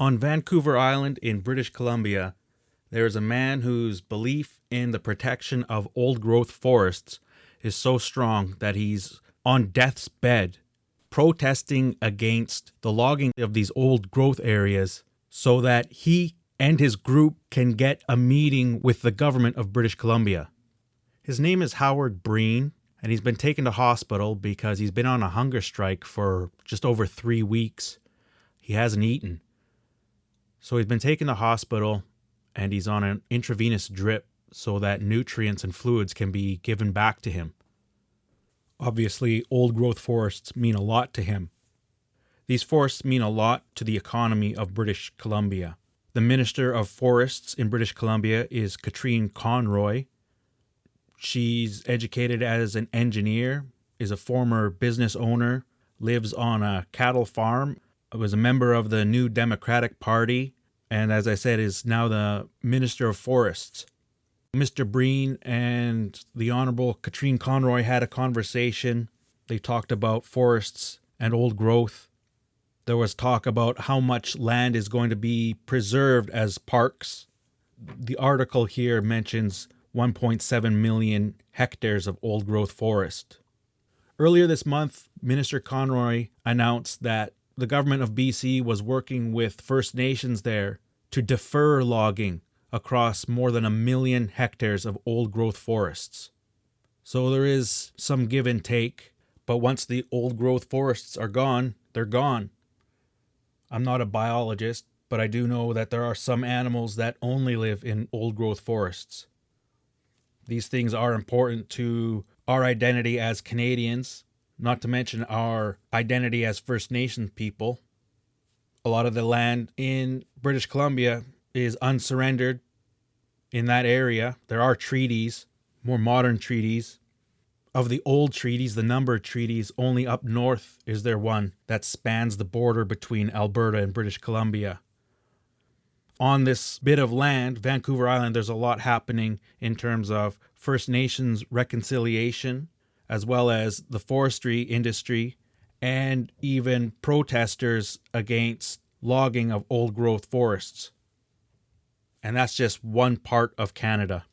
On Vancouver Island in British Columbia, there is a man whose belief in the protection of old-growth forests is so strong that he's on death's bed protesting against the logging of these old-growth areas so that he and his group can get a meeting with the government of British Columbia. His name is Howard Breen, and he's been taken to hospital because he's been on a hunger strike for just over 3 weeks. He hasn't eaten. So he's been taken to hospital, and he's on an intravenous drip so that nutrients and fluids can be given back to him. Obviously, old-growth forests mean a lot to him. These forests mean a lot to the economy of British Columbia. The Minister of Forests in British Columbia is Katrine Conroy. She's educated as an engineer, is a former business owner, lives on a cattle farm, was a member of the New Democratic Party, and as I said, is now the Minister of Forests. Mr. Breen and the Honorable Katrine Conroy had a conversation. They talked about forests and old growth. There was talk about how much land is going to be preserved as parks. The article here mentions 1.7 million hectares of old growth forest. Earlier this month, Minister Conroy announced that the government of BC was working with First Nations there to defer logging across more than 1 million hectares of old-growth forests. So there is some give and take, but once the old-growth forests are gone, they're gone. I'm not a biologist, but I do know that there are some animals that only live in old-growth forests. These things are important to our identity as Canadians, not to mention our identity as First Nations people. A lot of the land in British Columbia is unsurrendered in that area. There are treaties, more modern treaties. Of the old treaties, the number of treaties, only up north is there one that spans the border between Alberta and British Columbia. On this bit of land, Vancouver Island, there's a lot happening in terms of First Nations reconciliation, as well as the forestry industry, and even protesters against logging of old-growth forests. And that's just one part of Canada.